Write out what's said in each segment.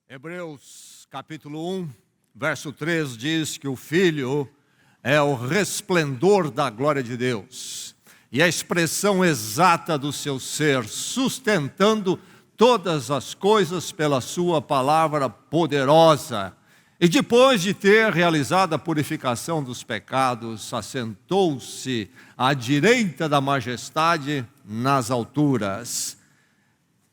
Hebreus capítulo 1, verso 3 diz que o Filho é o resplendor da glória de Deus e a expressão exata do seu ser, sustentando todas as coisas pela sua palavra poderosa. E depois de ter realizado a purificação dos pecados, assentou-se à direita da majestade nas alturas.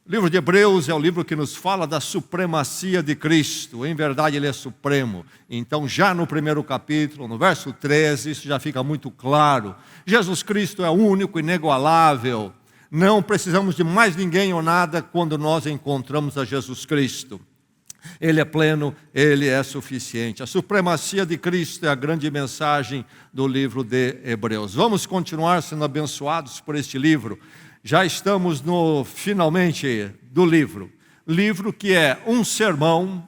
O livro de Hebreus é o livro que nos fala da supremacia de Cristo. Em verdade, Ele é supremo. Então, já no primeiro capítulo, no verso 13, isso já fica muito claro. Jesus Cristo é único, inigualável. Não precisamos de mais ninguém ou nada quando nós encontramos a Jesus Cristo. Ele é pleno, Ele é suficiente. A supremacia de Cristo é a grande mensagem do livro de Hebreus. Vamos continuar sendo abençoados por este livro. Já estamos no finalmente do livro que é um sermão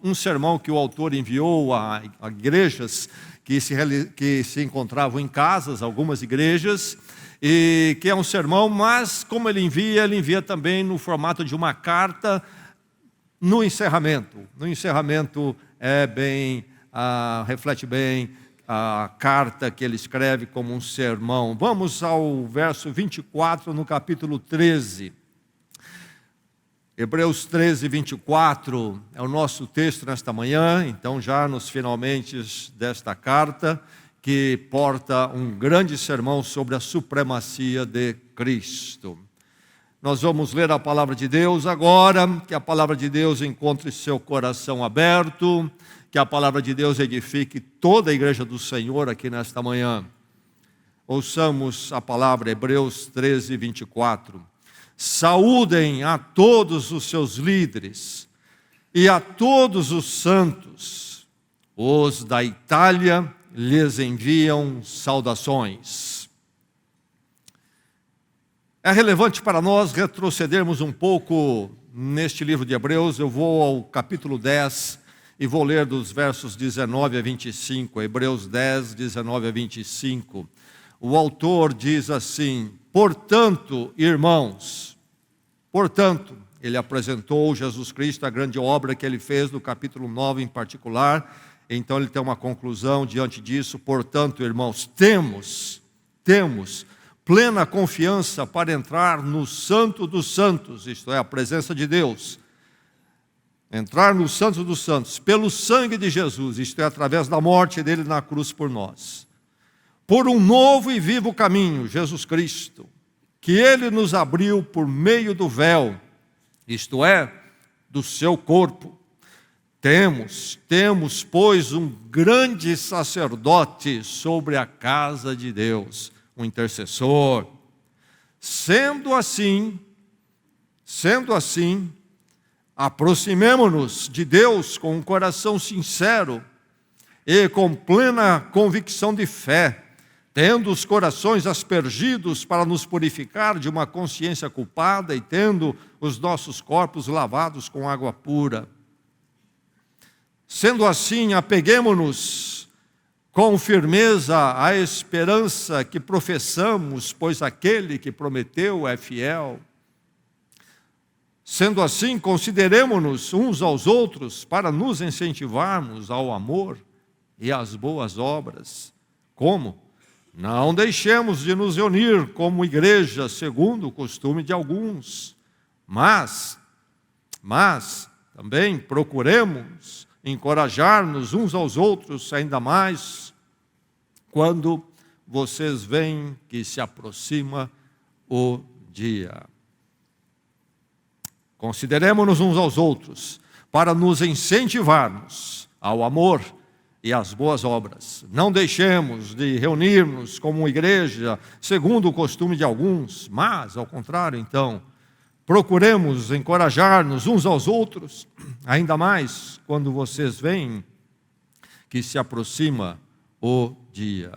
que o autor enviou a igrejas que se encontravam em casas, algumas igrejas, e que é um sermão, mas como ele envia também no formato de uma carta no encerramento. No encerramento reflete bem a carta que ele escreve como um sermão. Vamos ao verso 24 no capítulo 13. Hebreus 13, 24 é o nosso texto nesta manhã, então já nos finalmente desta carta, que porta um grande sermão sobre a supremacia de Cristo. Nós vamos ler a palavra de Deus agora, que a palavra de Deus encontre seu coração aberto, que a palavra de Deus edifique toda a igreja do Senhor aqui nesta manhã. Ouçamos a palavra, Hebreus 13, 24. Saúdem a todos os seus líderes e a todos os santos. Os da Itália lhes enviam saudações. É relevante para nós retrocedermos um pouco neste livro de Hebreus. Eu vou ao capítulo 10 e vou ler dos versos 19 a 25, Hebreus 10, 19 a 25. O autor diz assim: portanto, irmãos, ele apresentou Jesus Cristo, a grande obra que ele fez no capítulo 9 em particular, então ele tem uma conclusão diante disso. Portanto, irmãos, temos plena confiança para entrar no Santo dos Santos, isto é, a presença de Deus. Entrar no Santo dos Santos, pelo sangue de Jesus, isto é, através da morte dele na cruz por nós. Por um novo e vivo caminho, Jesus Cristo, que ele nos abriu por meio do véu, isto é, do seu corpo. Temos, pois, um grande sacerdote sobre a casa de Deus, um intercessor. Sendo assim, aproximemo-nos de Deus com um coração sincero e com plena convicção de fé, tendo os corações aspergidos para nos purificar de uma consciência culpada e tendo os nossos corpos lavados com água pura. Sendo assim, apeguemo-nos com firmeza à esperança que professamos, pois aquele que prometeu é fiel. Sendo assim, consideremo-nos uns aos outros para nos incentivarmos ao amor e às boas obras. Como? Não deixemos de nos reunir como igreja, segundo o costume de alguns, mas também procuremos encorajar-nos uns aos outros, ainda mais quando vocês veem que se aproxima o dia. Consideremos-nos uns aos outros para nos incentivarmos ao amor e às boas obras. Não deixemos de reunir-nos como igreja, segundo o costume de alguns, mas, ao contrário, então, procuremos encorajar-nos uns aos outros, ainda mais quando vocês veem que se aproxima o dia.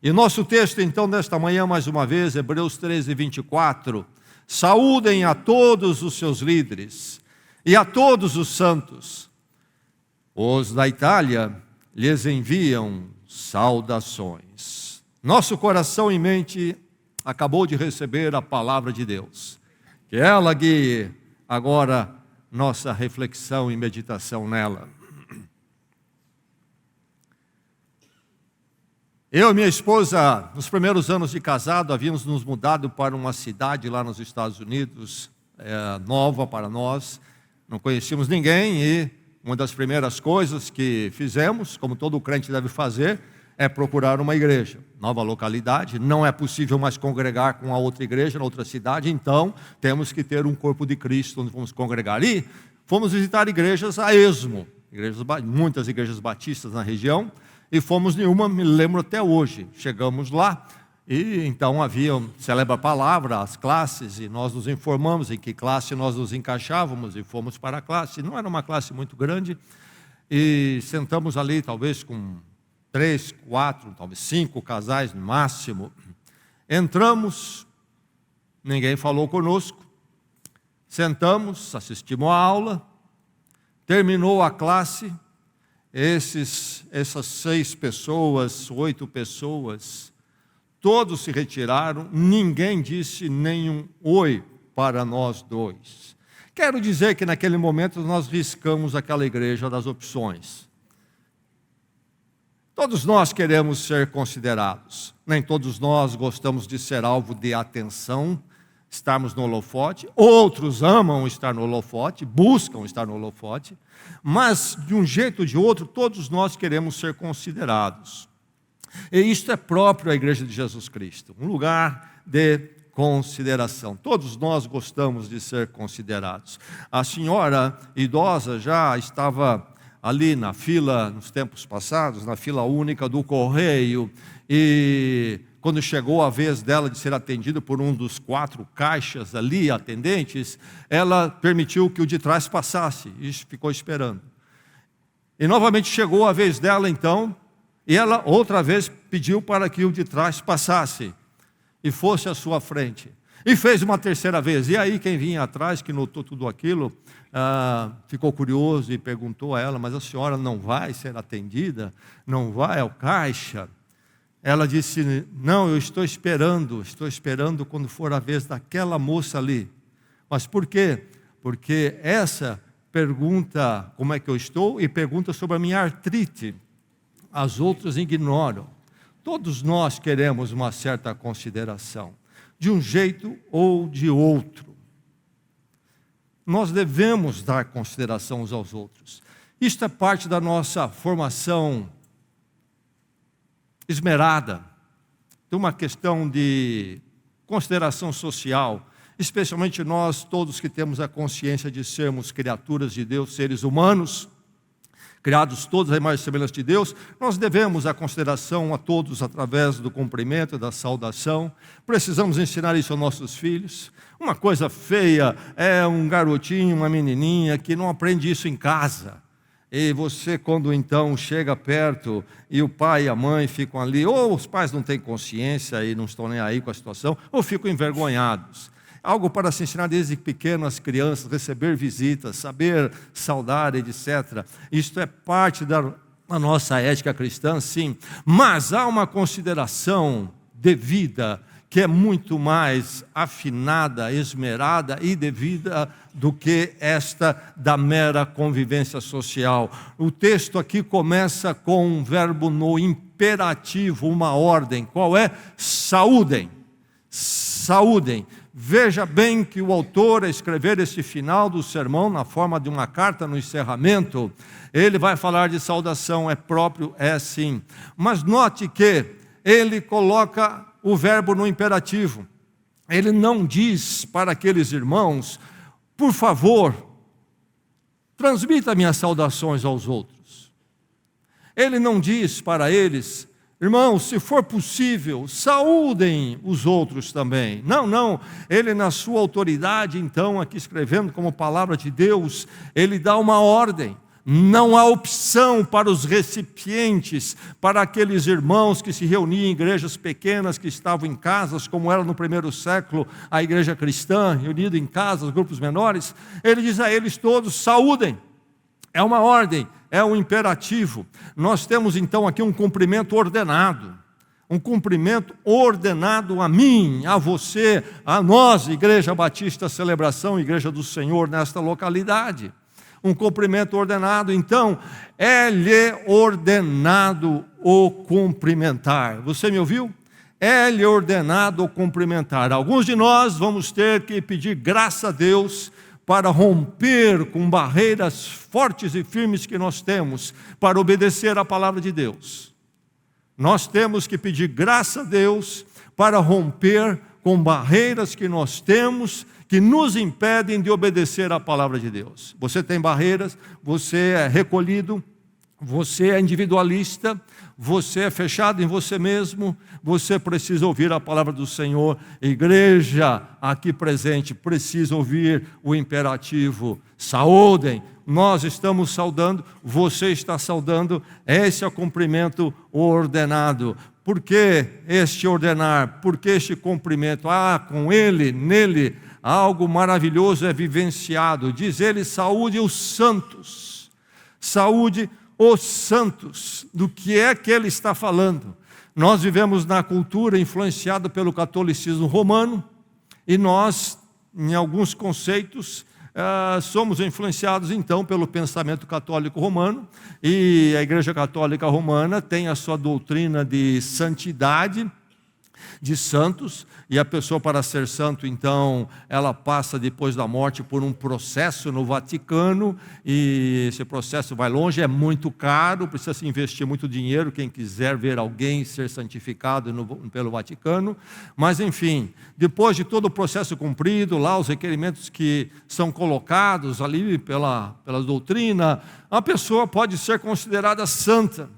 E nosso texto, então, desta manhã, mais uma vez, Hebreus 13, 24. Saúdem a todos os seus líderes e a todos os santos. Os da Itália lhes enviam saudações. Nosso coração e mente acabou de receber a palavra de Deus. Que ela guie agora nossa reflexão e meditação nela. Eu e minha esposa, nos primeiros anos de casado, havíamos nos mudado para uma cidade lá nos Estados Unidos, nova para nós, não conhecíamos ninguém e uma das primeiras coisas que fizemos, como todo crente deve fazer, é procurar uma igreja, nova localidade, não é possível mais congregar com a outra igreja na outra cidade, então temos que ter um corpo de Cristo onde vamos congregar. E fomos visitar igrejas a esmo, muitas igrejas batistas na região, e fomos em uma, me lembro até hoje, chegamos lá, e então celebra a palavra, as classes, e nós nos informamos em que classe nós nos encaixávamos, e fomos para a classe. Não era uma classe muito grande, e sentamos ali talvez com 3, 4, talvez 5 casais no máximo. Entramos, ninguém falou conosco, sentamos, assistimos a aula, terminou a classe, essas 6 pessoas, 8 pessoas, todos se retiraram, ninguém disse nenhum oi para nós dois. Quero dizer que naquele momento nós riscamos aquela igreja das opções. Todos nós queremos ser considerados, nem todos nós gostamos de ser alvo de atenção, estarmos no holofote, outros amam estar no holofote, buscam estar no holofote, mas de um jeito ou de outro, todos nós queremos ser considerados. E isto é próprio à Igreja de Jesus Cristo, um lugar de consideração. Todos nós gostamos de ser considerados. A senhora idosa já estava ali na fila, nos tempos passados, na fila única do correio, e quando chegou a vez dela de ser atendida por um dos 4 caixas ali, atendentes, ela permitiu que o de trás passasse, e ficou esperando. E novamente chegou a vez dela então, e ela outra vez pediu para que o de trás passasse, e fosse à sua frente. E fez uma terceira vez, e aí quem vinha atrás, que notou tudo aquilo, ficou curioso e perguntou a ela, mas a senhora não vai ser atendida? Não vai ao caixa? Ela disse, não, eu estou esperando quando for a vez daquela moça ali. Mas por quê? Porque essa pergunta como é que eu estou e pergunta sobre a minha artrite. As outras ignoram. Todos nós queremos uma certa consideração, de um jeito ou de outro. Nós devemos dar consideração uns aos outros. Isto é parte da nossa formação esmerada, de uma questão de consideração social, especialmente nós todos que temos a consciência de sermos criaturas de Deus, seres humanos, criados todos à imagem e semelhança de Deus, nós devemos a consideração a todos através do cumprimento, da saudação. Precisamos ensinar isso aos nossos filhos. Uma coisa feia é um garotinho, uma menininha que não aprende isso em casa. E você, quando então chega perto e o pai e a mãe ficam ali, ou os pais não têm consciência e não estão nem aí com a situação, ou ficam envergonhados. Algo para se ensinar desde pequeno às crianças, receber visitas, saber saudar, etc. Isto é parte da nossa ética cristã, sim. Mas há uma consideração devida, que é muito mais afinada, esmerada e devida do que esta da mera convivência social. O texto aqui começa com um verbo no imperativo, uma ordem. Qual é? Saúdem. Saúdem. Veja bem que o autor, a escrever esse final do sermão, na forma de uma carta no encerramento, ele vai falar de saudação, é próprio, é sim. Mas note que ele coloca o verbo no imperativo. Ele não diz para aqueles irmãos, por favor, transmita minhas saudações aos outros. Ele não diz para eles, irmãos, se for possível, saúdem os outros também. Não, ele na sua autoridade, então, aqui escrevendo como palavra de Deus, ele dá uma ordem. Não há opção para os recipientes, para aqueles irmãos que se reuniam em igrejas pequenas, que estavam em casas, como era no primeiro século, a igreja cristã, reunida em casas, grupos menores. Ele diz a eles todos, saúdem. É uma ordem, é um imperativo. Nós temos então aqui um cumprimento ordenado. um cumprimento ordenado a mim, a você, a nós, Igreja Batista Celebração, Igreja do Senhor nesta localidade. Um cumprimento ordenado, então, é-lhe ordenado o cumprimentar. Você me ouviu? É-lhe ordenado o cumprimentar. Alguns de nós vamos ter que pedir graça a Deus para romper com barreiras fortes e firmes que nós temos, para obedecer à palavra de Deus. Nós temos que pedir graça a Deus para romper com barreiras que nós temos, que nos impedem de obedecer à palavra de Deus. Você tem barreiras, você é recolhido, você é individualista, você é fechado em você mesmo, você precisa ouvir a palavra do Senhor. Igreja aqui presente precisa ouvir o imperativo: saúdem. Nós estamos saudando, você está saudando, esse é o cumprimento ordenado. Por que este ordenar? Por que este cumprimento? Com ele, nele, algo maravilhoso é vivenciado. Diz ele: saúde os santos. Saúde os santos. Do que é que ele está falando? Nós vivemos na cultura influenciada pelo catolicismo romano, e nós, em alguns conceitos, somos influenciados então pelo pensamento católico romano, e a Igreja Católica Romana tem a sua doutrina de santidade, de santos, e a pessoa, para ser santo, então, ela passa depois da morte por um processo no Vaticano, e esse processo vai longe, é muito caro, precisa se investir muito dinheiro, quem quiser ver alguém ser santificado pelo Vaticano, mas enfim, depois de todo o processo cumprido, lá os requerimentos que são colocados ali pela doutrina, a pessoa pode ser considerada santa.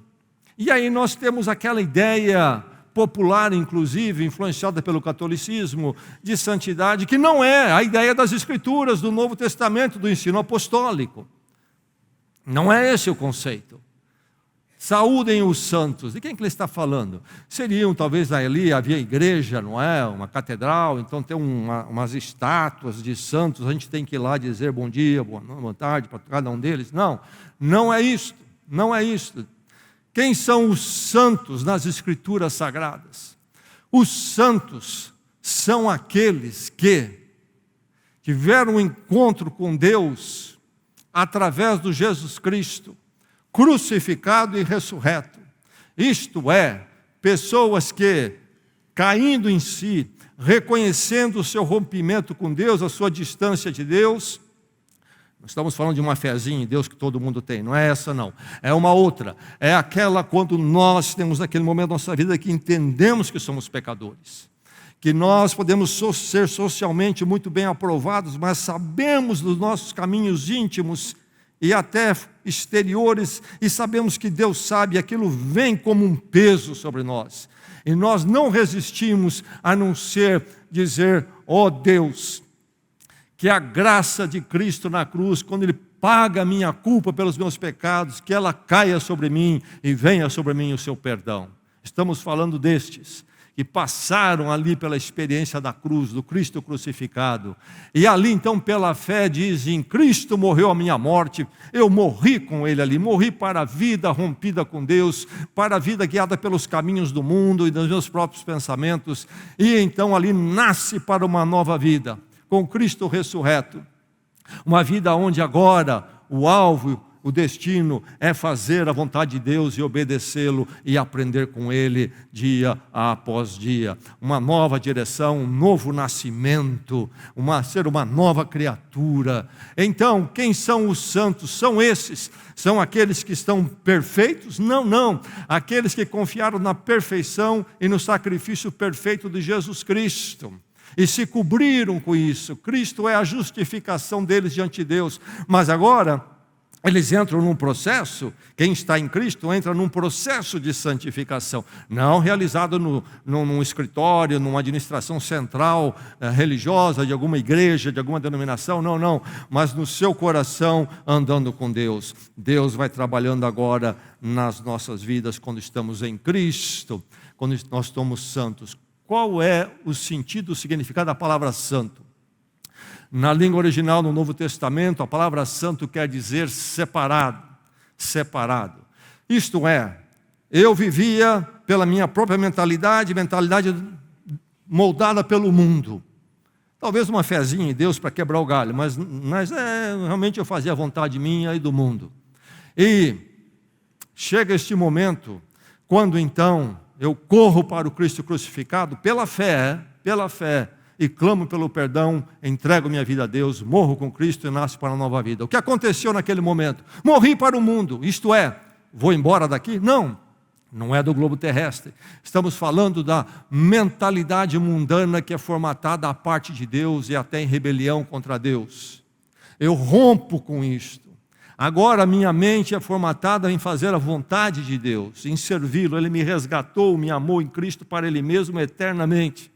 E aí nós temos aquela ideia popular, inclusive, influenciada pelo catolicismo, de santidade, que não é a ideia das Escrituras, do Novo Testamento, do ensino apostólico. Não é esse o conceito. Saúdem os santos. De quem que ele está falando? Seriam, talvez, ali havia igreja, não é? Uma catedral, então tem umas estátuas de santos, a gente tem que ir lá dizer bom dia, boa tarde para cada um deles. Não, não é isto, não é isto. Quem são os santos nas Escrituras Sagradas? Os santos são aqueles que tiveram um encontro com Deus através do Jesus Cristo, crucificado e ressurreto. Isto é, pessoas que, caindo em si, reconhecendo o seu rompimento com Deus, a sua distância de Deus. Não estamos falando de uma fezinha em Deus que todo mundo tem, não é essa não, é uma outra, é aquela quando nós temos naquele momento da nossa vida que entendemos que somos pecadores, que nós podemos ser socialmente muito bem aprovados, mas sabemos dos nossos caminhos íntimos e até exteriores, e sabemos que Deus sabe, aquilo vem como um peso sobre nós, e nós não resistimos a não ser dizer: ó Deus, que a graça de Cristo na cruz, quando Ele paga a minha culpa pelos meus pecados, que ela caia sobre mim e venha sobre mim o seu perdão. Estamos falando destes que passaram ali pela experiência da cruz, do Cristo crucificado, e ali então pela fé dizem: Cristo morreu a minha morte, eu morri com Ele ali, morri para a vida rompida com Deus, para a vida guiada pelos caminhos do mundo e dos meus próprios pensamentos, e então ali nasce para uma nova vida, com Cristo ressurreto, uma vida onde agora o alvo, o destino é fazer a vontade de Deus e obedecê-lo e aprender com Ele dia após dia, uma nova direção, um novo nascimento, ser uma nova criatura. Então, quem são os santos? São esses, são aqueles que estão perfeitos? Não, aqueles que confiaram na perfeição e no sacrifício perfeito de Jesus Cristo, e se cobriram com isso. Cristo é a justificação deles diante de Deus. Mas agora, eles entram num processo, quem está em Cristo entra num processo de santificação, não realizado num escritório, numa administração central religiosa, de alguma igreja, de alguma denominação, não, mas no seu coração, andando com Deus. Deus vai trabalhando agora nas nossas vidas, quando estamos em Cristo, quando nós somos santos. Qual é o sentido, o significado da palavra santo? Na língua original, no Novo Testamento, a palavra santo quer dizer separado, separado. Isto é, eu vivia pela minha própria mentalidade moldada pelo mundo. Talvez uma fezinha em Deus para quebrar o galho, mas realmente eu fazia a vontade minha e do mundo. E chega este momento, quando então eu corro para o Cristo crucificado pela fé, e clamo pelo perdão, entrego minha vida a Deus, morro com Cristo e nasço para uma nova vida. O que aconteceu naquele momento? Morri para o mundo, isto é, vou embora daqui? Não é do globo terrestre. Estamos falando da mentalidade mundana que é formatada à parte de Deus e até em rebelião contra Deus. Eu rompo com isto. Agora minha mente é formatada em fazer a vontade de Deus, em servi-lo. Ele me resgatou, me amou em Cristo para Ele mesmo eternamente.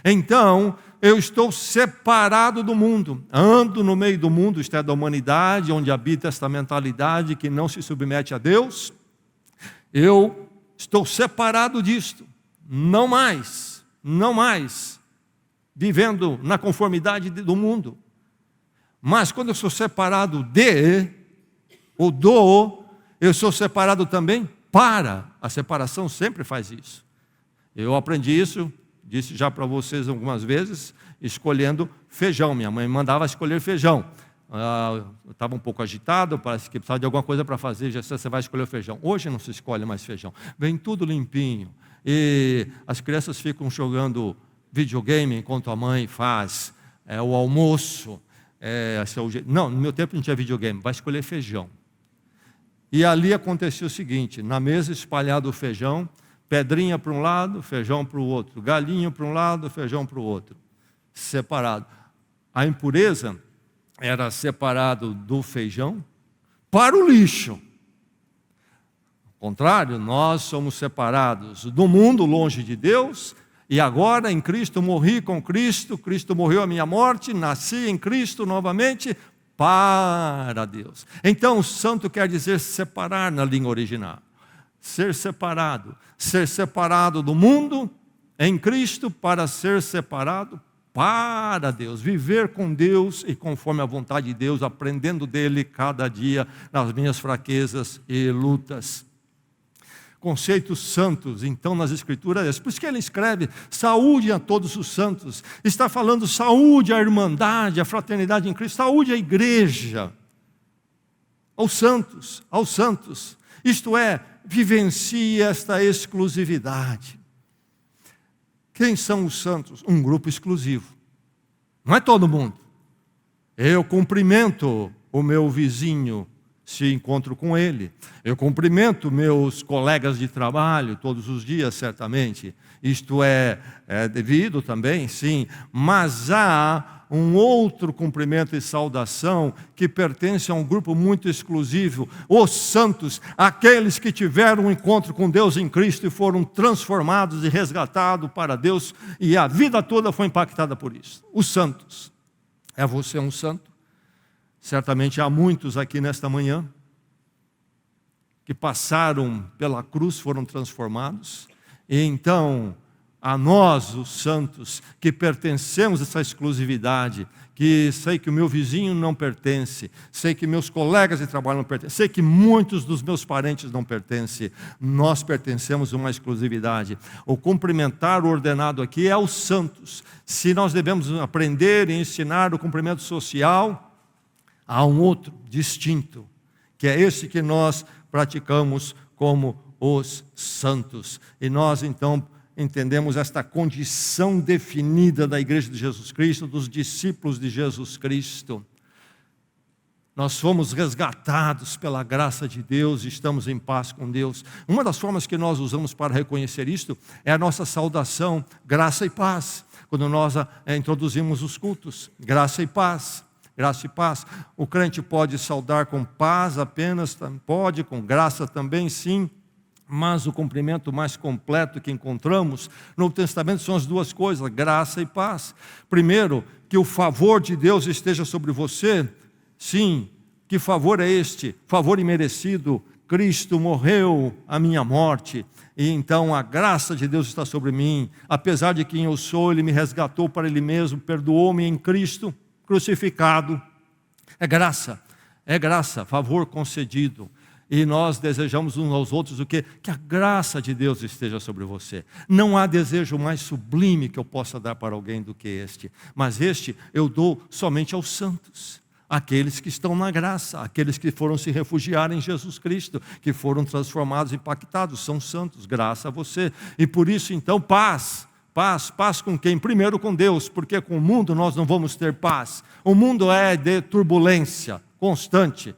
Então, eu estou separado do mundo, ando no meio do mundo, isto é, da humanidade, onde habita esta mentalidade que não se submete a Deus. Eu estou separado disto, não mais vivendo na conformidade do mundo. Mas quando eu sou separado eu sou separado também para. A separação sempre faz isso. Eu aprendi isso, disse já para vocês algumas vezes, escolhendo feijão. Minha mãe mandava escolher feijão. Eu estava um pouco agitado, parece que precisava de alguma coisa para fazer, já você vai escolher o feijão. Hoje não se escolhe mais feijão, vem tudo limpinho. E as crianças ficam jogando videogame enquanto a mãe faz o almoço. Não, no meu tempo não tinha videogame, vai escolher feijão. E ali aconteceu o seguinte, na mesa espalhado o feijão, pedrinha para um lado, feijão para o outro, galinho para um lado, feijão para o outro, separado. A impureza era separado do feijão para o lixo. Ao contrário, nós somos separados do mundo, longe de Deus, e agora em Cristo morri com Cristo, Cristo morreu a minha morte, nasci em Cristo novamente para Deus. Então, santo quer dizer separar na língua original. Ser separado do mundo em Cristo para ser separado para Deus, viver com Deus e conforme a vontade de Deus, aprendendo dele cada dia nas minhas fraquezas e lutas. Conceitos santos, então, nas Escrituras, por isso que ele escreve saúde a todos os santos, está falando saúde à irmandade, à fraternidade em Cristo, saúde à igreja, aos santos, isto é, vivencie esta exclusividade. Quem são os santos? Um grupo exclusivo. Não é todo mundo. Eu cumprimento o meu vizinho se encontro com ele. Eu cumprimento meus colegas de trabalho todos os dias, certamente. Isto é devido também, sim. Mas há um outro cumprimento e saudação que pertence a um grupo muito exclusivo, os santos, aqueles que tiveram um encontro com Deus em Cristo e foram transformados e resgatados para Deus, e a vida toda foi impactada por isso. Os santos. É você um santo? Certamente há muitos aqui nesta manhã que passaram pela cruz, foram transformados, e então a nós, os santos, que pertencemos a essa exclusividade, que sei que o meu vizinho não pertence, sei que meus colegas de trabalho não pertencem, sei que muitos dos meus parentes não pertencem, nós pertencemos a uma exclusividade. O cumprimentar ordenado aqui é aos santos. Se nós devemos aprender e ensinar o cumprimento social, há um outro distinto, que é esse que nós praticamos como os santos. E nós então entendemos esta condição definida da Igreja de Jesus Cristo, dos discípulos de Jesus Cristo. Nós fomos resgatados pela graça de Deus e estamos em paz com Deus. Uma das formas que nós usamos para reconhecer isto é a nossa saudação, graça e paz. Quando nós introduzimos os cultos, graça e paz. Graça e paz. O crente pode saudar com paz apenas, pode, com graça também, sim. Mas o cumprimento mais completo que encontramos no Novo Testamento são as duas coisas, graça e paz. Primeiro, que o favor de Deus esteja sobre você. Sim, que favor é este? Favor imerecido. Cristo morreu a minha morte, e então a graça de Deus está sobre mim. Apesar de quem eu sou, Ele me resgatou para Ele mesmo, perdoou-me em Cristo crucificado. É graça, favor concedido. E nós desejamos uns aos outros o quê? Que a graça de Deus esteja sobre você. Não há desejo mais sublime que eu possa dar para alguém do que este. Mas este eu dou somente aos santos. Aqueles que estão na graça, aqueles que foram se refugiar em Jesus Cristo, que foram transformados, impactados, são santos, graça a você. E por isso então paz com quem? Primeiro com Deus, porque com o mundo nós não vamos ter paz. O mundo é de turbulência constante.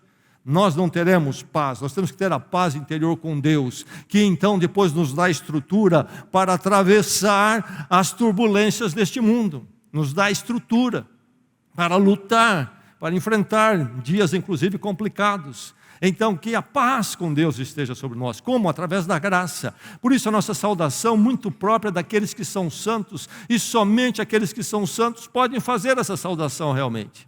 Nós não teremos paz, nós temos que ter a paz interior com Deus, que então depois nos dá estrutura para atravessar as turbulências deste mundo, nos dá estrutura para lutar, para enfrentar dias inclusive complicados. Então que a paz com Deus esteja sobre nós, como? Através da graça. Por isso a nossa saudação muito própria daqueles que são santos, e somente aqueles que são santos podem fazer essa saudação realmente.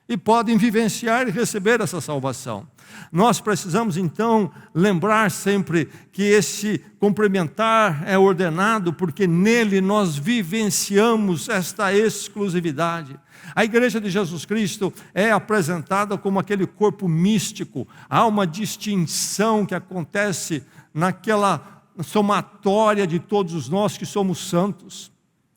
E podem vivenciar e receber essa salvação. Nós precisamos então lembrar sempre que esse cumprimentar é ordenado, porque nele nós vivenciamos esta exclusividade. A igreja de Jesus Cristo é apresentada como aquele corpo místico. Há uma distinção que acontece naquela somatória de todos nós que somos santos.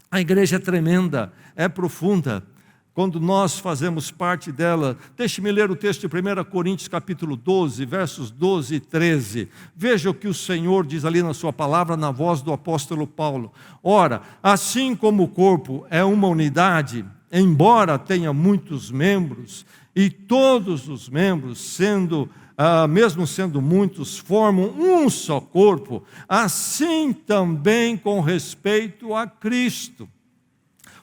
A igreja é tremenda, é profunda. Quando nós fazemos parte dela, deixe-me ler o texto de 1 Coríntios capítulo 12, versos 12 e 13. Veja o que o Senhor diz ali na sua palavra, na voz do apóstolo Paulo. Ora, assim como o corpo é uma unidade, embora tenha muitos membros, e todos os membros, mesmo sendo muitos, formam um só corpo, assim também com respeito a Cristo.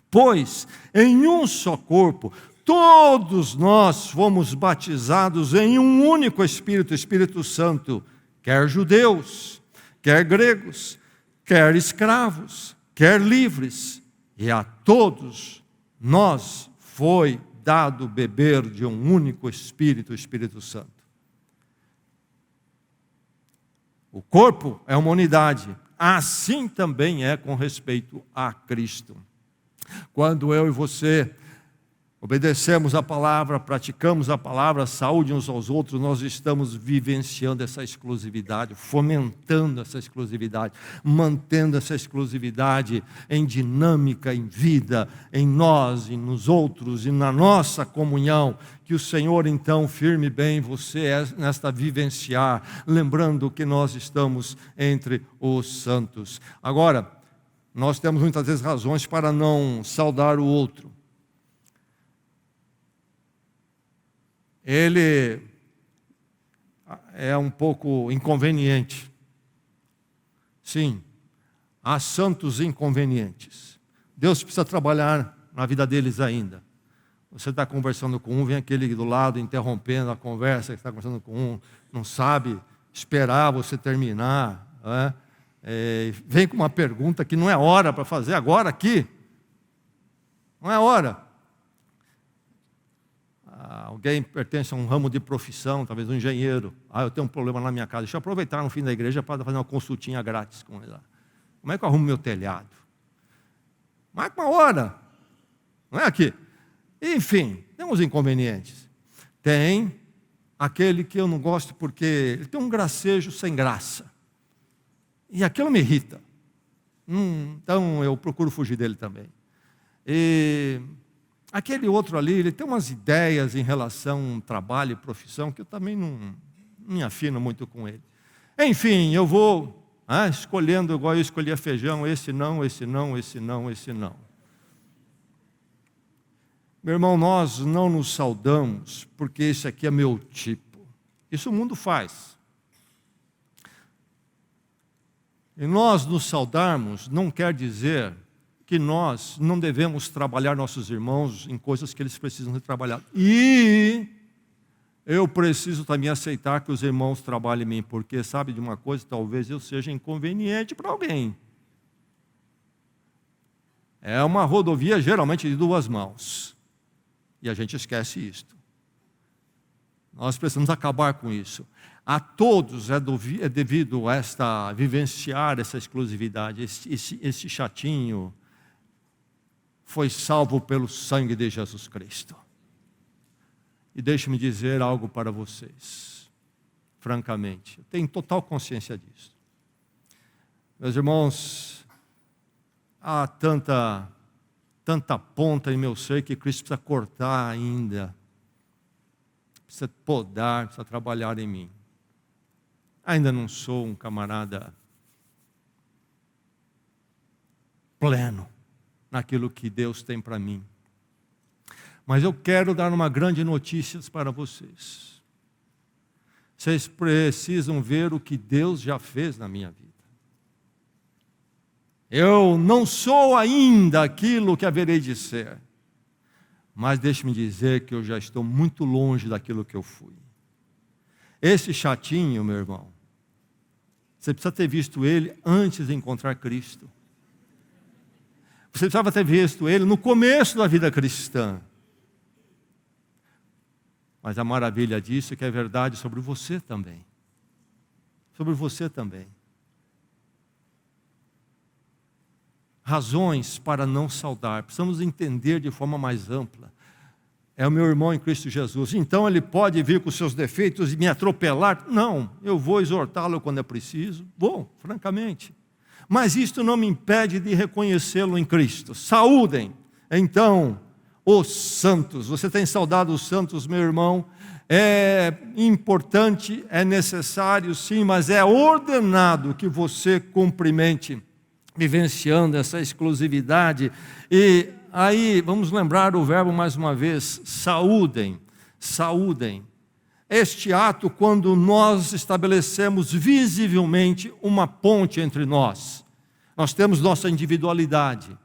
Pois em um só corpo, todos nós fomos batizados em um único Espírito, Espírito Santo, quer judeus, quer gregos, quer escravos, quer livres, e a todos nós foi dado beber de um único Espírito, o Espírito Santo. O corpo é uma unidade, assim também é com respeito a Cristo. Quando eu e você obedecemos a palavra, praticamos a palavra, saúde uns aos outros, nós estamos vivenciando essa exclusividade, fomentando essa exclusividade, mantendo essa exclusividade em dinâmica, em vida, em nós e nos outros e na nossa comunhão. Que o Senhor então firme bem você nesta vivenciar, lembrando que nós estamos entre os santos. Agora, nós temos muitas vezes razões para não saudar o outro. Ele é um pouco inconveniente. Sim, há santos inconvenientes. Deus precisa trabalhar na vida deles ainda. Você está conversando com um, vem aquele do lado interrompendo a conversa, que está conversando com um, não sabe esperar você terminar, não é? Vem com uma pergunta que não é hora para fazer agora aqui. Não é hora. Alguém pertence a um ramo de profissão, talvez um engenheiro. Eu tenho um problema na minha casa. Deixa eu aproveitar no fim da igreja para fazer uma consultinha grátis com ele lá. Como é que eu arrumo meu telhado? Marca uma hora. Não é aqui. Enfim, tem uns inconvenientes. Tem aquele que eu não gosto porque ele tem um gracejo sem graça. E aquilo me irrita. Então eu procuro fugir dele também. E aquele outro ali, ele tem umas ideias em relação a um trabalho e profissão que eu também não me afino muito com ele. Enfim, eu vou escolhendo igual eu escolhia feijão, esse não, esse não, esse não, esse não. Meu irmão, nós não nos saudamos porque esse aqui é meu tipo. Isso o mundo faz. E nós nos saudarmos não quer dizer que nós não devemos trabalhar nossos irmãos em coisas que eles precisam ser trabalhadas. E eu preciso também aceitar que os irmãos trabalhem em mim, porque sabe de uma coisa, talvez eu seja inconveniente para alguém. É uma rodovia geralmente de duas mãos. E a gente esquece isto. Nós precisamos acabar com isso. A todos é devido a vivenciar essa exclusividade. Esse chatinho foi salvo pelo sangue de Jesus Cristo. E deixe-me dizer algo para vocês. francamente. Eu tenho total consciência disso. Meus irmãos, há tanta ponta em meu ser que Cristo precisa cortar ainda. Precisa podar, precisa trabalhar em mim. Ainda não sou um camarada pleno naquilo que Deus tem para mim. Mas eu quero dar uma grande notícia para vocês. Vocês precisam ver o que Deus já fez na minha vida. Eu não sou ainda aquilo que haverei de ser. Mas deixe-me dizer que eu já estou muito longe daquilo que eu fui. Esse chatinho, meu irmão, você precisa ter visto ele antes de encontrar Cristo. Você precisava ter visto ele no começo da vida cristã. Mas a maravilha disso é que é verdade sobre você também. Sobre você também. Razões para não saudar. Precisamos entender de forma mais ampla. É o meu irmão em Cristo Jesus. Então ele pode vir com seus defeitos e me atropelar? Não, eu vou exortá-lo quando é preciso. Vou, francamente. Mas isto não me impede de reconhecê-lo em Cristo. Saúdem, então, os santos. Você tem saudado os santos, meu irmão? É importante, é necessário, sim, mas é ordenado que você cumprimente, vivenciando essa exclusividade. E aí, vamos lembrar o verbo mais uma vez, saúdem, saúdem. Este ato, quando nós estabelecemos visivelmente uma ponte entre nós. Nós temos nossa individualidade,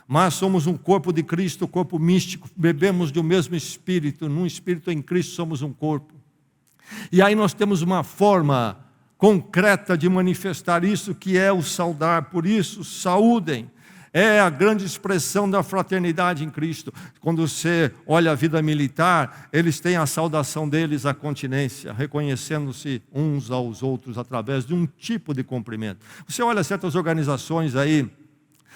mas somos um corpo de Cristo, corpo místico, bebemos de um mesmo Espírito, num Espírito em Cristo somos um corpo. E aí nós temos uma forma concreta de manifestar isso, que é o saudar. Por isso, saúdem. É a grande expressão da fraternidade em Cristo. Quando você olha a vida militar, eles têm a saudação deles, a continência, reconhecendo-se uns aos outros através de um tipo de cumprimento. Você olha certas organizações aí,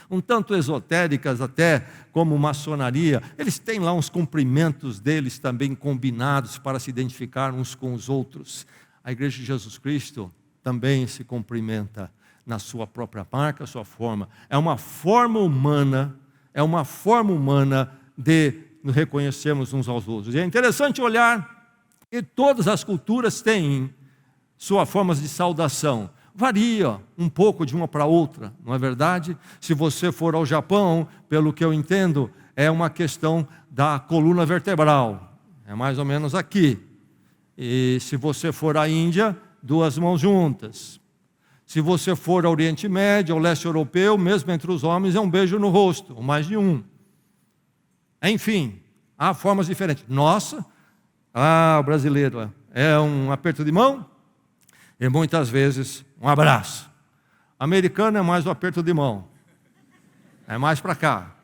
um tanto esotéricas até, como maçonaria, eles têm lá uns cumprimentos deles também combinados para se identificar uns com os outros. A Igreja de Jesus Cristo também se cumprimenta na sua própria marca, sua forma. É uma forma humana de nos reconhecermos uns aos outros. E é interessante olhar que todas as culturas têm suas formas de saudação. Varia um pouco de uma para outra, não é verdade? Se você for ao Japão, pelo que eu entendo, é uma questão da coluna vertebral. É mais ou menos aqui. E se você for à Índia, 2 mãos juntas. Se você for ao Oriente Médio, ao leste europeu, mesmo entre os homens, é um beijo no rosto, ou mais de um. Enfim, há formas diferentes. Nossa, o brasileiro é um aperto de mão e muitas vezes um abraço. Americano é mais um aperto de mão. É mais para cá.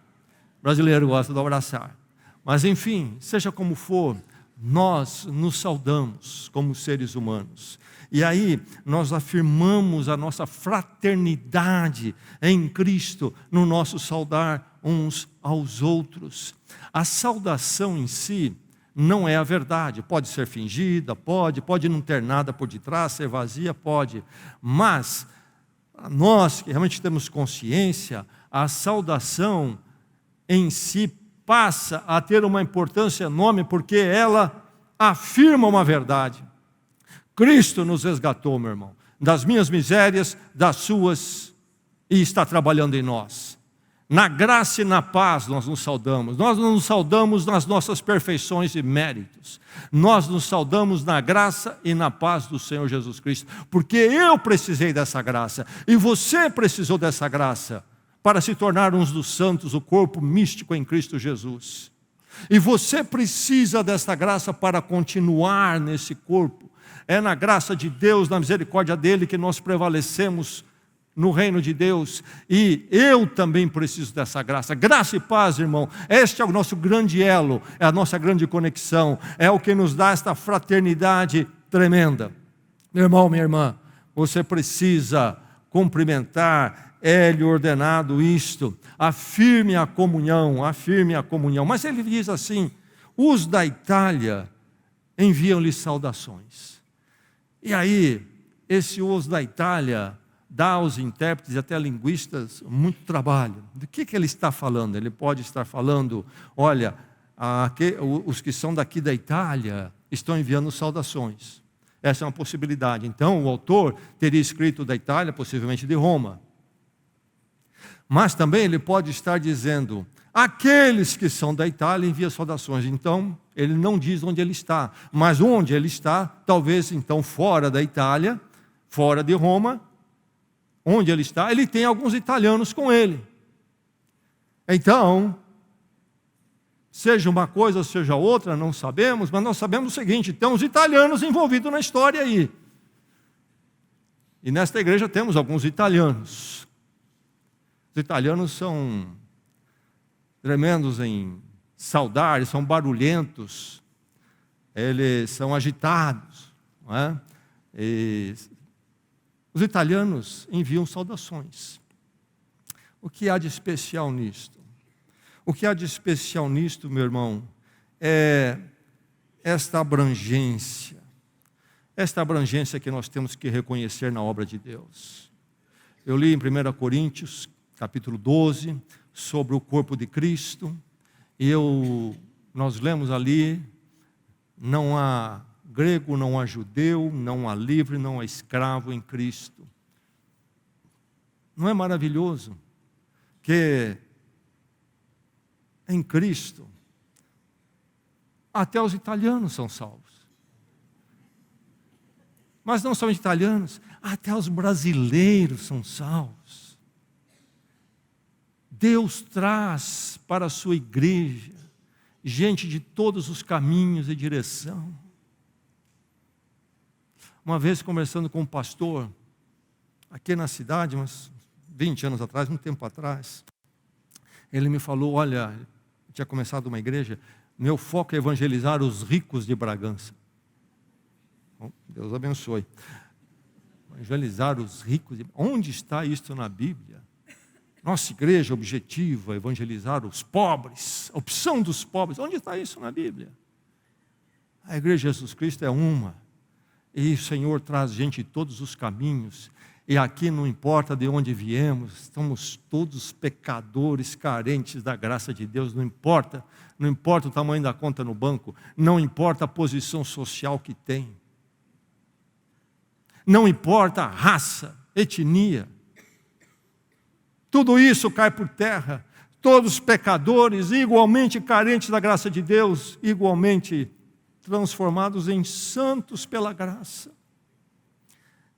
O brasileiro gosta de abraçar. Mas enfim, seja como for, nós nos saudamos como seres humanos. E aí nós afirmamos a nossa fraternidade em Cristo no nosso saudar uns aos outros. A saudação em si não é a verdade. Pode ser fingida, pode não ter nada por detrás, ser vazia, pode. Mas nós que realmente temos consciência, a saudação em si passa a ter uma importância enorme porque ela afirma uma verdade. Cristo nos resgatou, meu irmão, das minhas misérias, das suas, e está trabalhando em nós. Na graça e na paz nós nos saudamos. Nós não nos saudamos nas nossas perfeições e méritos. Nós nos saudamos na graça e na paz do Senhor Jesus Cristo. Porque eu precisei dessa graça. E você precisou dessa graça para se tornar uns dos santos, o corpo místico em Cristo Jesus. E você precisa dessa graça para continuar nesse corpo. É na graça de Deus, na misericórdia dEle que nós prevalecemos no reino de Deus. E eu também preciso dessa graça. Graça e paz, irmão. Este é o nosso grande elo, é a nossa grande conexão. É o que nos dá esta fraternidade tremenda. Meu irmão, minha irmã, você precisa cumprimentar, é-lhe ordenado isto. Afirme a comunhão, afirme a comunhão. Mas ele diz assim, os da Itália enviam-lhe saudações. E aí, esse uso da Itália dá aos intérpretes e até linguistas muito trabalho. Do que ele está falando? Ele pode estar falando, olha, os que são daqui da Itália estão enviando saudações. Essa é uma possibilidade. Então, o autor teria escrito da Itália, possivelmente de Roma. Mas também ele pode estar dizendo, aqueles que são da Itália enviam saudações. Então, ele não diz onde ele está. Mas onde ele está, talvez então fora da Itália, fora de Roma, onde ele está, ele tem alguns italianos com ele. Então, seja uma coisa, seja outra, não sabemos, mas nós sabemos o seguinte, então os italianos envolvidos na história aí. E nesta igreja temos alguns italianos. Os italianos são tremendos em saudar, eles são barulhentos, eles são agitados, não é? Os italianos enviam saudações. O que há de especial nisto? O que há de especial nisto, meu irmão, é esta abrangência que nós temos que reconhecer na obra de Deus. Eu li em 1 Coríntios, capítulo 12, sobre o corpo de Cristo, e nós lemos ali, não há grego, não há judeu, não há livre, não há escravo em Cristo. Não é maravilhoso que em Cristo até os italianos são salvos? Mas não só os italianos, até os brasileiros são salvos. Deus traz para a sua igreja gente de todos os caminhos e direção. Uma vez conversando com um pastor, aqui na cidade, uns 20 anos atrás, um tempo atrás, ele me falou, olha, eu tinha começado uma igreja, meu foco é evangelizar os ricos de Bragança. Bom, Deus abençoe. Evangelizar os ricos de... Onde está isso na Bíblia? Nossa igreja objetiva, evangelizar os pobres, a opção dos pobres. Onde está isso na Bíblia? A igreja de Jesus Cristo é uma. E o Senhor traz gente de todos os caminhos. E aqui não importa de onde viemos, estamos todos pecadores, carentes da graça de Deus, não importa o tamanho da conta no banco, não importa a posição social que tem, não importa a raça, etnia, tudo isso cai por terra, todos pecadores, igualmente carentes da graça de Deus, igualmente transformados em santos pela graça.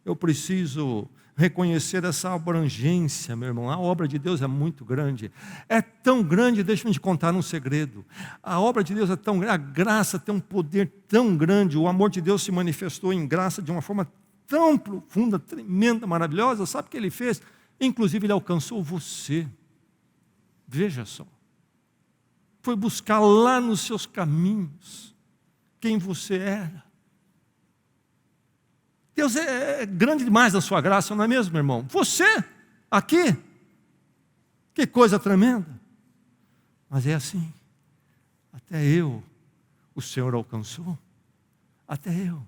Eu preciso reconhecer essa abrangência, meu irmão. A obra de Deus é muito grande. É tão grande, deixa-me te contar um segredo. A obra de Deus é tão grande, a graça tem um poder tão grande, o amor de Deus se manifestou em graça de uma forma tão profunda, tremenda, maravilhosa. Sabe o que Ele fez? Inclusive Ele alcançou você. Veja só. Foi buscar lá nos seus caminhos quem você era. Deus é grande demais na sua graça, não é mesmo, meu irmão? Você, aqui, que coisa tremenda. Mas é assim, até eu, o Senhor alcançou, até eu.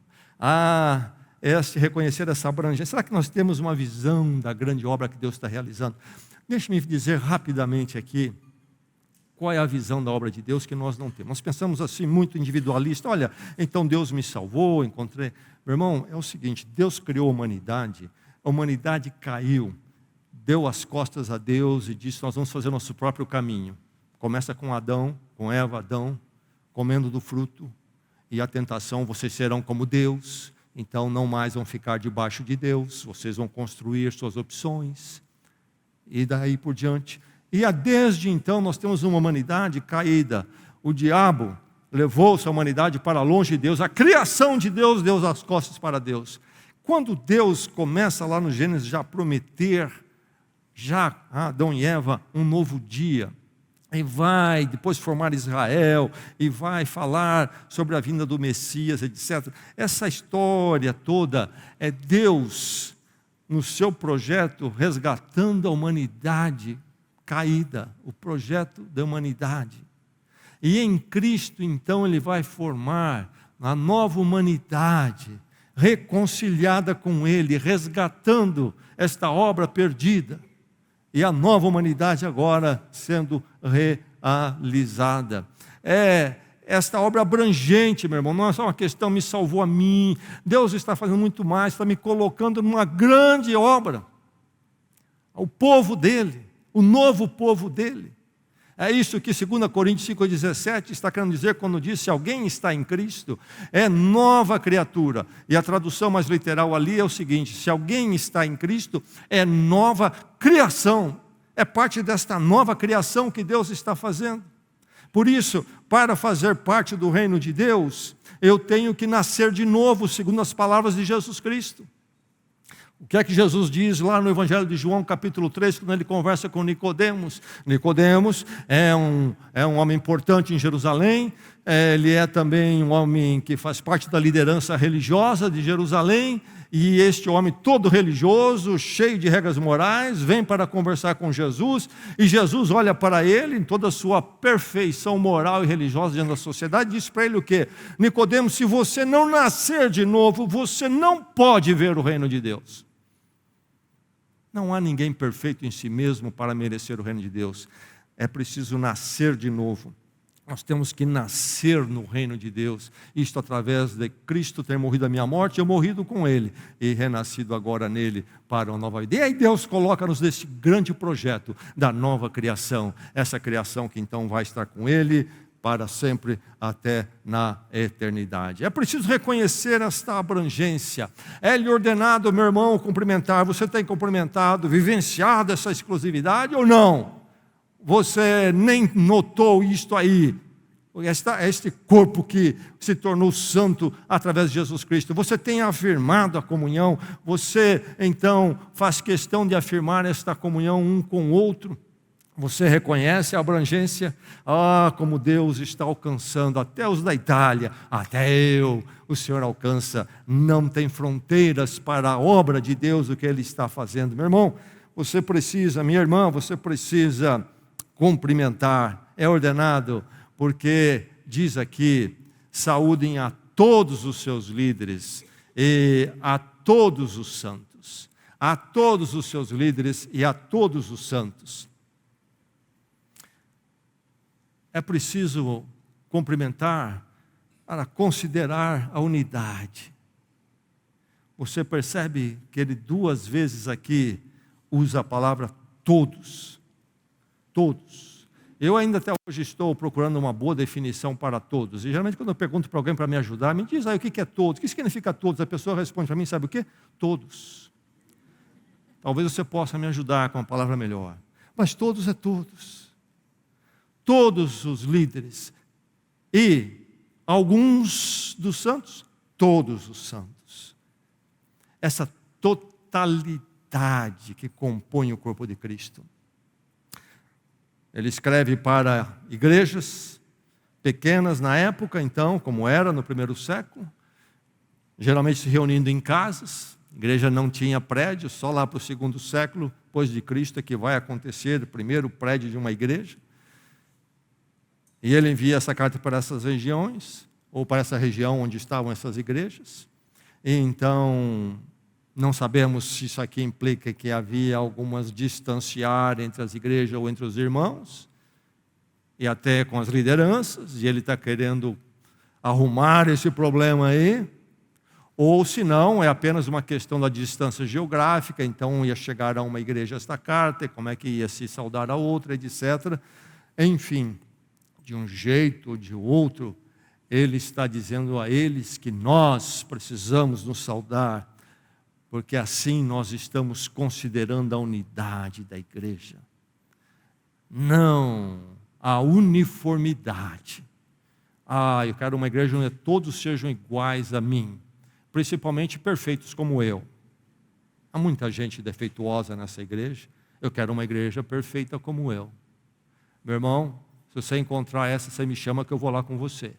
Reconhecer essa abrangência. Será que nós temos uma visão da grande obra que Deus está realizando? Deixe-me dizer rapidamente aqui, qual é a visão da obra de Deus que nós não temos. Nós pensamos assim, muito individualista. Olha, então Deus me salvou, encontrei... Meu irmão, é o seguinte, Deus criou a humanidade caiu, deu as costas a Deus e disse, nós vamos fazer nosso próprio caminho. Começa com Adão, com Eva, Adão, comendo do fruto, e a tentação, vocês serão como Deus, então não mais vão ficar debaixo de Deus, vocês vão construir suas opções, e daí por diante... E desde então nós temos uma humanidade caída. O diabo levou a humanidade para longe de Deus. A criação de Deus deu as costas para Deus. Quando Deus começa lá no Gênesis já a prometer, já a Adão e Eva, um novo dia. E vai depois formar Israel, e vai falar sobre a vinda do Messias, etc. Essa história toda é Deus, no seu projeto, resgatando a humanidade caída, o projeto da humanidade. E em Cristo, então, Ele vai formar a nova humanidade, reconciliada com Ele, resgatando esta obra perdida. E a nova humanidade agora sendo realizada. Esta obra abrangente, meu irmão, não é só uma questão, me salvou a mim. Deus está fazendo muito mais, está me colocando numa grande obra. O povo dele, o novo povo dele. É isso que 2 Coríntios 5,17 está querendo dizer quando diz: se alguém está em Cristo, é nova criatura. E a tradução mais literal ali é o seguinte: se alguém está em Cristo, é nova criação. É parte desta nova criação que Deus está fazendo. Por isso, para fazer parte do reino de Deus, eu tenho que nascer de novo, segundo as palavras de Jesus Cristo. O que é que Jesus diz lá no Evangelho de João, capítulo 3, quando ele conversa com Nicodemos? Nicodemos é um homem importante em Jerusalém, ele é também um homem que faz parte da liderança religiosa de Jerusalém, e este homem todo religioso, cheio de regras morais, vem para conversar com Jesus, e Jesus olha para ele, em toda a sua perfeição moral e religiosa diante da sociedade, e diz para ele o quê? Nicodemos, se você não nascer de novo, você não pode ver o reino de Deus. Não há ninguém perfeito em si mesmo para merecer o reino de Deus. É preciso nascer de novo. Nós temos que nascer no reino de Deus. Isto através de Cristo ter morrido a minha morte, eu morrido com Ele. E renascido agora nele para uma nova vida. E aí Deus coloca-nos nesse grande projeto da nova criação. Essa criação que então vai estar com Ele para sempre até na eternidade. É preciso reconhecer esta abrangência. É-lhe ordenado, meu irmão, cumprimentar. Você tem cumprimentado, vivenciado essa exclusividade ou não? Você nem notou isto aí? Este corpo que se tornou santo através de Jesus Cristo. Você tem afirmado a comunhão. Você então faz questão de afirmar esta comunhão um com o outro. Você reconhece a abrangência? Como Deus está alcançando até os da Itália, até eu, o Senhor alcança. Não tem fronteiras para a obra de Deus, o que Ele está fazendo. Meu irmão, você precisa, minha irmã, você precisa cumprimentar. É ordenado, porque diz aqui: saúdem a todos os seus líderes e a todos os santos. A todos os seus líderes e a todos os santos. É preciso cumprimentar para considerar a unidade. Você percebe que ele 2 vezes aqui usa a palavra todos. Todos. Eu ainda até hoje estou procurando uma boa definição para todos. E geralmente quando eu pergunto para alguém para me ajudar, me diz aí o que é todos, o que significa todos? A pessoa responde para mim, sabe o quê? Todos. Talvez você possa me ajudar com uma palavra melhor. Mas todos é todos. Todos os líderes e alguns dos santos, todos os santos. Essa totalidade que compõe o corpo de Cristo. Ele escreve para igrejas pequenas na época, então, como era no primeiro século, geralmente se reunindo em casas. A igreja não tinha prédio, só lá para o 2º século depois de Cristo é que vai acontecer o primeiro prédio de uma igreja. E ele envia essa carta para essas regiões, ou para essa região onde estavam essas igrejas. E então, não sabemos se isso aqui implica que havia algumas distanciar entre as igrejas ou entre os irmãos, e até com as lideranças, e ele está querendo arrumar esse problema aí. Ou se não, é apenas uma questão da distância geográfica, então ia chegar a uma igreja esta carta, e como é que ia se saudar a outra, etc. Enfim, de um jeito ou de outro, ele está dizendo a eles que nós precisamos nos saudar, porque assim nós estamos considerando a unidade da igreja, não a uniformidade. Eu quero uma igreja onde todos sejam iguais a mim, principalmente perfeitos como eu. Há muita gente defeituosa nessa igreja. Eu quero uma igreja perfeita como eu. Meu irmão, se você encontrar essa, você me chama que eu vou lá com você.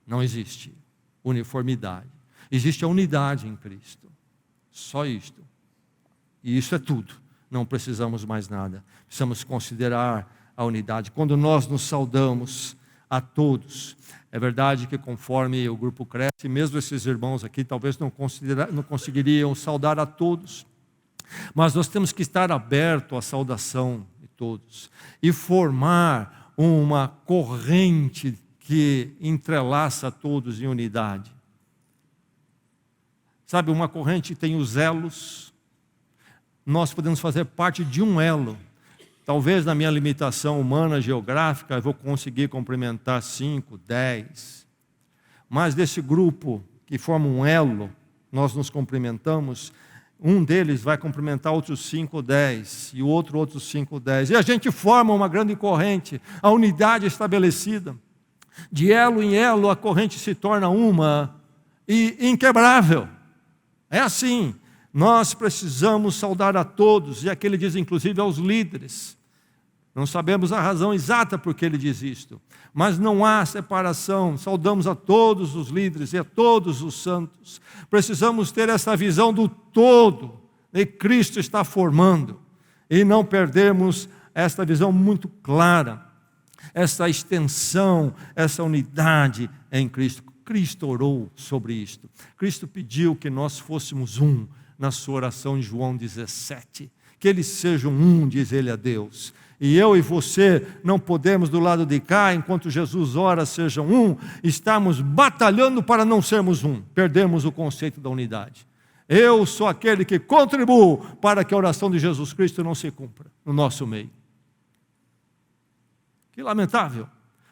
Não existe uniformidade. Existe a unidade em Cristo. Só isto. E isso é tudo. Não precisamos mais nada. Precisamos considerar a unidade. Quando nós nos saudamos a todos, É verdade que conforme o grupo cresce, mesmo esses irmãos aqui talvez não conseguiriam saudar a todos, mas nós temos que estar aberto à saudação de todos e formar uma corrente que entrelaça todos em unidade. Sabe, uma corrente tem os elos, nós podemos fazer parte de um elo. Talvez na minha limitação humana, geográfica, eu vou conseguir cumprimentar 5, 10. Mas desse grupo que forma um elo, nós nos cumprimentamos, um deles vai cumprimentar outros 5, 10, e o outros 5, 10. E a gente forma uma grande corrente, a unidade é estabelecida. De elo em elo, a corrente se torna uma e inquebrável. É assim, nós precisamos saudar a todos, e aqui ele diz inclusive aos líderes. Não sabemos a razão exata por que ele diz isto, mas não há separação, saudamos a todos os líderes e a todos os santos. Precisamos ter essa visão do todo que Cristo está formando, e não perdermos esta visão muito clara, essa extensão, essa unidade em Cristo. Cristo orou sobre isto. Cristo pediu que nós fôssemos um na sua oração em João 17. Que eles sejam um, diz ele a Deus. E eu e você não podemos do lado de cá, enquanto Jesus ora, sejam um, estamos batalhando para não sermos um. Perdemos o conceito da unidade. Eu sou aquele que contribuo para que a oração de Jesus Cristo não se cumpra no nosso meio. Que lamentável.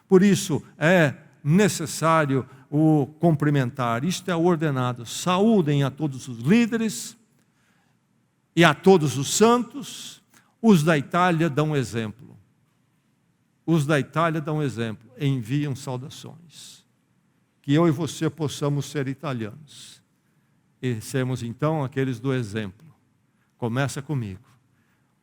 Por isso é necessário o cumprimentar. Isto é ordenado. Saúdem a todos os líderes e a todos os santos. Os da Itália dão exemplo. Os da Itália dão exemplo. Enviam saudações. Que eu e você possamos ser italianos. E sermos então aqueles do exemplo. Começa comigo.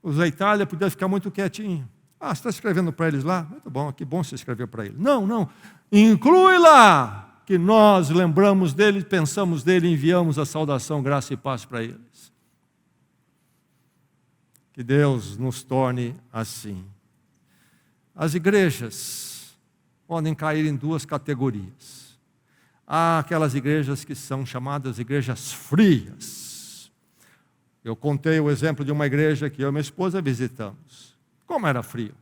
Os da Itália podiam ficar muito quietinho. Você está escrevendo para eles lá? Muito bom, que bom você escrever para eles. Não. Inclui lá que nós lembramos dele, pensamos dele, enviamos a saudação, graça e paz para eles. Que Deus nos torne assim. As igrejas podem cair em duas categorias. Há aquelas igrejas que são chamadas igrejas frias. Eu contei o exemplo de uma igreja que eu e minha esposa visitamos. Como era frio?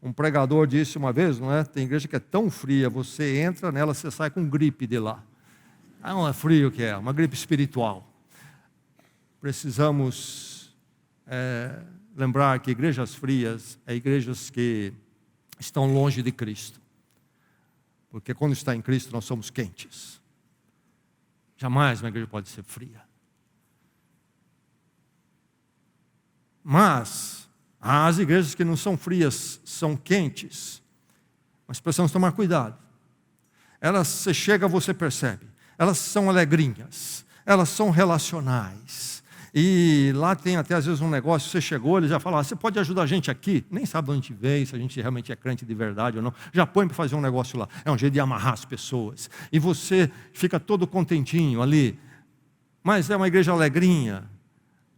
Um pregador disse uma vez, não é? Tem igreja que é tão fria, você entra nela, você sai com gripe de lá. Não é frio que é, uma gripe espiritual. Precisamos lembrar que igrejas frias é igrejas que estão longe de Cristo. Porque quando está em Cristo nós somos quentes. Jamais uma igreja pode ser fria. Mas as igrejas que não são frias, são quentes. Mas precisamos tomar cuidado. Elas, você chega, você percebe. Elas são alegrinhas. Elas são relacionais. E lá tem até às vezes um negócio, você chegou, ele já fala, você pode ajudar a gente aqui? Nem sabe de onde veio, se a gente realmente é crente de verdade ou não. Já põe para fazer um negócio lá. É um jeito de amarrar as pessoas. E você fica todo contentinho ali. Mas é uma igreja alegrinha.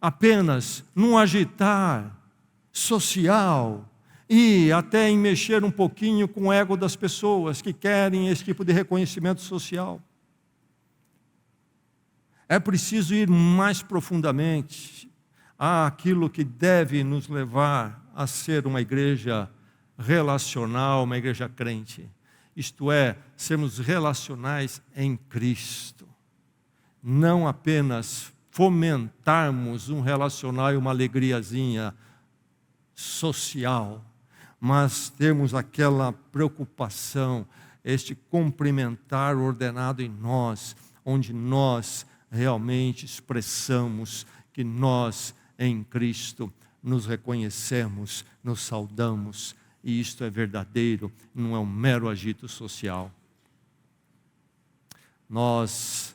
Apenas num agitar social e até em mexer um pouquinho com o ego das pessoas que querem esse tipo de reconhecimento social. É preciso ir mais profundamente àquilo que deve nos levar a ser uma igreja relacional, uma igreja crente. Isto é, sermos relacionais em Cristo. Não apenas fomentarmos um relacional e uma alegriazinha social, mas termos aquela preocupação, este cumprimentar ordenado em nós, onde nós realmente expressamos que nós em Cristo nos reconhecemos, nos saudamos, e isto é verdadeiro, não é um mero agito social. Nós,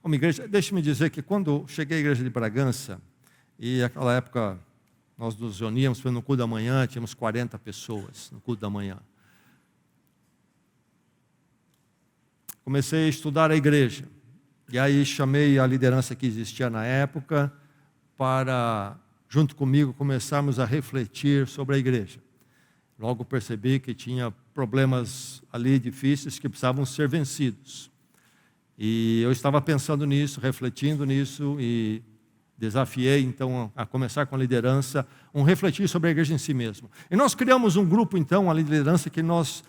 como igreja, deixe-me dizer que quando cheguei à igreja de Bragança, e naquela época nós nos reuníamos, foi no culto da manhã, tínhamos 40 pessoas no culto da manhã. Comecei a estudar a igreja. E aí chamei a liderança que existia na época para, junto comigo, começarmos a refletir sobre a igreja. Logo percebi que tinha problemas ali difíceis que precisavam ser vencidos. E eu estava pensando nisso, refletindo nisso e desafiei então a começar com a liderança, refletir sobre a igreja em si mesmo. E nós criamos um grupo então, a liderança, que nós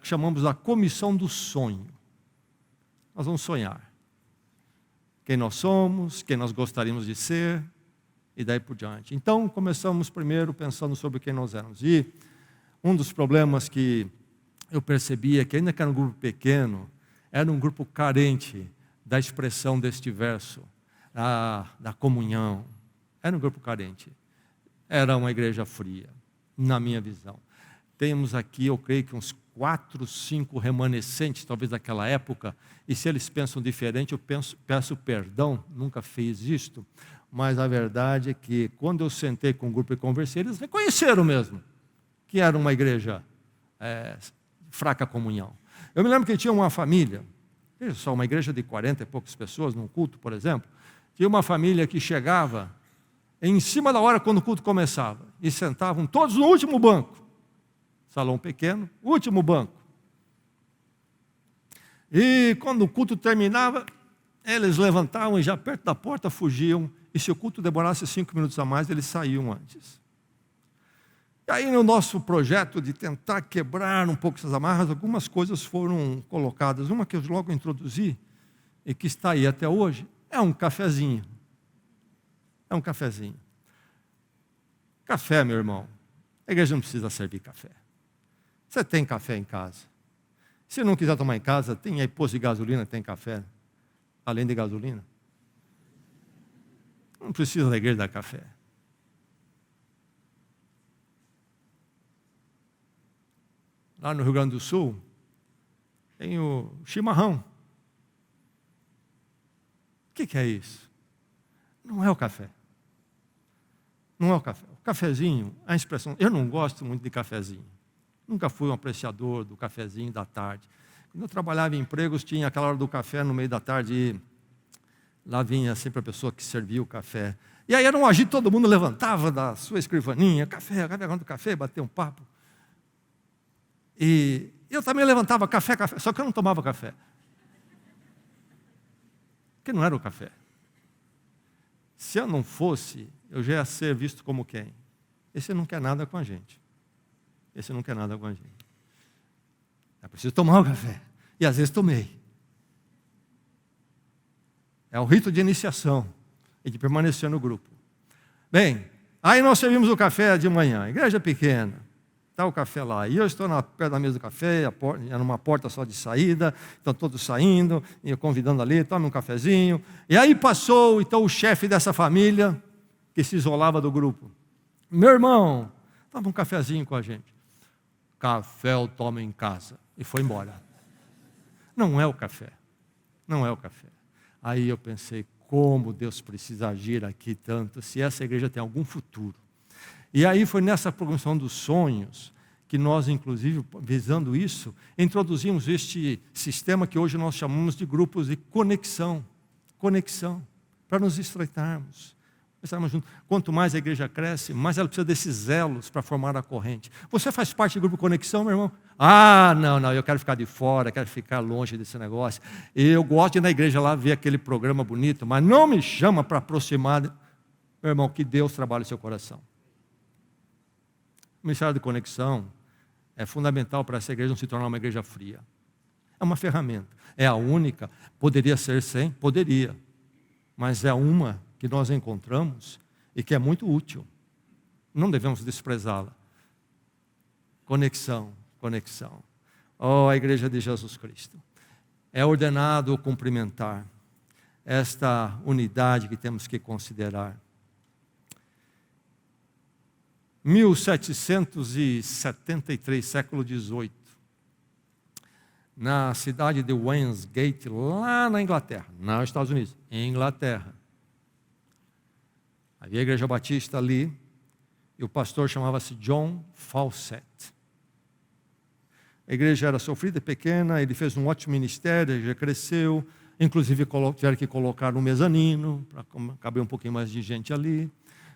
chamamos a Comissão do Sonho. Nós vamos sonhar. Quem nós somos, quem nós gostaríamos de ser e daí por diante. Então começamos primeiro pensando sobre quem nós éramos. E um dos problemas que eu percebi é que ainda que era um grupo pequeno, era um grupo carente da expressão deste verso, da comunhão. Era um grupo carente. Era uma igreja fria, na minha visão. Temos aqui, eu creio que uns 4, 5 remanescentes, talvez daquela época, e se eles pensam diferente, eu peço perdão, nunca fiz isto, mas a verdade é que quando eu sentei com o grupo e conversei, eles reconheceram mesmo que era uma igreja fraca comunhão. Eu me lembro que tinha uma família, veja só, uma igreja de 40 e poucas pessoas, num culto, por exemplo, tinha uma família que chegava em cima da hora quando o culto começava, e sentavam todos no último banco, salão pequeno, último banco. E quando o culto terminava, eles levantavam e já perto da porta fugiam, e se o culto demorasse 5 minutos a mais, eles saíam antes. E aí no nosso projeto de tentar quebrar um pouco essas amarras, algumas coisas foram colocadas. Uma que eu logo introduzi, e que está aí até hoje, é um cafezinho. É um cafezinho. Café, meu irmão, a igreja não precisa servir café. Você tem café em casa. Se não quiser tomar em casa, tem aí posto de gasolina, tem café, além de gasolina. Não precisa da igreja dar café. Lá no Rio Grande do Sul, tem o chimarrão. O que é isso? Não é o café. Não é o café. O cafezinho, a expressão, eu não gosto muito de cafezinho. Nunca fui um apreciador do cafezinho da tarde. Quando eu trabalhava em empregos, tinha aquela hora do café no meio da tarde, e lá vinha sempre a pessoa que servia o café. E aí era um agito, todo mundo levantava da sua escrivaninha, café, do café, bater um papo. E eu também levantava café, só que eu não tomava café. Porque não era o café. Se eu não fosse, eu já ia ser visto como quem? Esse não quer nada com a gente. Esse não quer nada com a gente. É preciso tomar o café. E às vezes tomei. É o rito de iniciação e de permanecer no grupo. Bem, aí nós servimos o café de manhã. Igreja pequena. Está o café lá. E eu estou perto da mesa do café, era uma porta só de saída, estão todos saindo, e eu convidando ali, tome um cafezinho. E aí passou, então, o chefe dessa família, que se isolava do grupo. Meu irmão, toma um cafezinho com a gente. Café eu tomo em casa. E foi embora. Não é o café. Não é o café. Aí eu pensei, como Deus precisa agir aqui tanto, se essa igreja tem algum futuro. E aí foi nessa programação dos sonhos que nós, inclusive, visando isso, introduzimos este sistema que hoje nós chamamos de grupos de conexão. Conexão, para nos estreitarmos. Quanto mais a igreja cresce, mais ela precisa desses elos para formar a corrente. Você faz parte do grupo Conexão, meu irmão? Ah, não, eu quero ficar de fora, quero ficar longe desse negócio. Eu gosto de ir na igreja lá ver aquele programa bonito, mas não me chama para aproximar. Meu irmão, que Deus trabalhe o seu coração. O ministério de conexão é fundamental para essa igreja não se tornar uma igreja fria. É uma ferramenta. É a única. Poderia ser sem? Poderia. Mas é uma que nós encontramos e que é muito útil. Não devemos desprezá-la. Conexão, conexão. Oh, a igreja de Jesus Cristo. É ordenado cumprimentar esta unidade que temos que considerar. 1773, século XVIII, na cidade de Wainsgate, lá na Inglaterra, não nos Estados Unidos, em Inglaterra. Havia a igreja batista ali, e o pastor chamava-se John Fawcett. A igreja era sofrida, pequena, ele fez um ótimo ministério, a igreja cresceu, inclusive tiveram que colocar no mezanino, para caber um pouquinho mais de gente ali.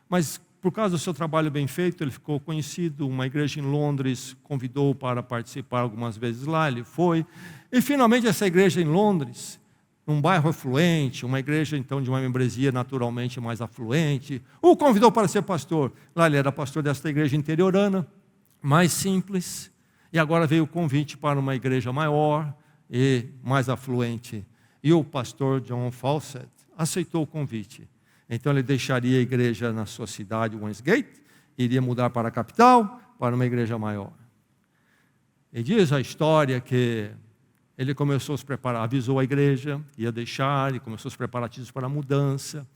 Mas por causa do seu trabalho bem feito, ele ficou conhecido. Uma igreja em Londres convidou para participar algumas vezes lá, ele foi. E finalmente essa igreja em Londres, num bairro afluente, uma igreja então de uma membresia naturalmente mais afluente, o convidou para ser pastor. Lá ele era pastor desta igreja interiorana, mais simples, e agora veio o convite para uma igreja maior e mais afluente. E o pastor John Fawcett aceitou o convite. Então ele deixaria a igreja na sua cidade, Westgate, iria mudar para a capital, para uma igreja maior. E diz a história que ele começou a se preparar, avisou a igreja, ia deixar, e começou os preparativos para a mudança.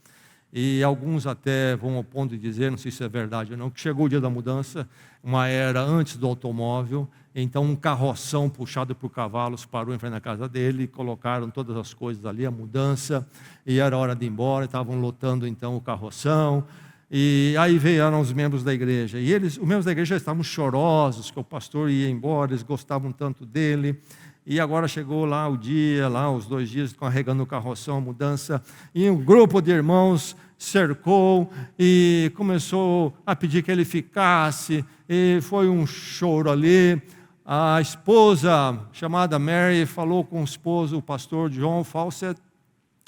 E alguns até vão ao ponto de dizer, não sei se é verdade ou não, que chegou o dia da mudança, uma era antes do automóvel, então um carroção puxado por cavalos parou em frente da casa dele, colocaram todas as coisas ali, a mudança, e era hora de ir embora, estavam lotando então o carroção, e aí vieram os membros da igreja, e os membros da igreja estavam chorosos, que o pastor ia embora, eles gostavam tanto dele. E agora chegou lá o dia, lá os 2 dias, carregando o carroção, a mudança, e um grupo de irmãos cercou e começou a pedir que ele ficasse, e foi um choro ali. A esposa, chamada Mary, falou com o esposo, o pastor John Fawcett: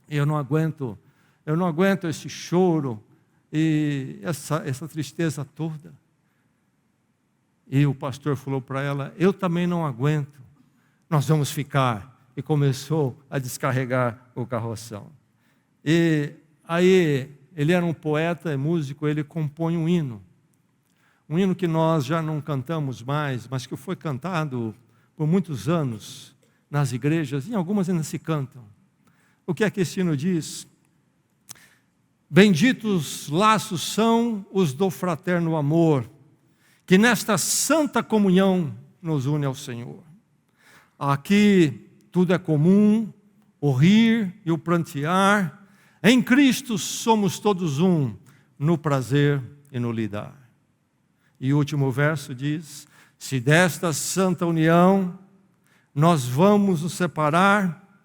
eu não aguento esse choro e essa tristeza toda. E o pastor falou para ela: eu também não aguento. Nós vamos ficar. E começou a descarregar o carroção. E aí, ele era um poeta e músico, ele compõe um hino que nós já não cantamos mais, mas que foi cantado por muitos anos nas igrejas, e em algumas ainda se cantam. O que é que esse hino diz? Benditos laços são os do fraterno amor, que nesta santa comunhão nos une ao Senhor. Aqui tudo é comum, o rir e o prantear. Em Cristo somos todos um, no prazer e no lidar. E o último verso diz: se desta santa união nós vamos nos separar,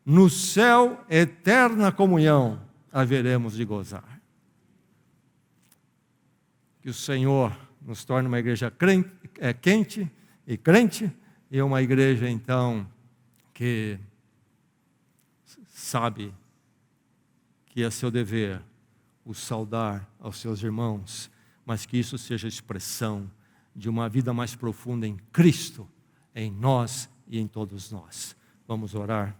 no céu eterna comunhão haveremos de gozar. Que o Senhor nos torne uma igreja quente e crente, e uma igreja, então, que sabe que é seu dever o saudar aos seus irmãos, mas que isso seja expressão de uma vida mais profunda em Cristo, em nós e em todos nós. Vamos orar.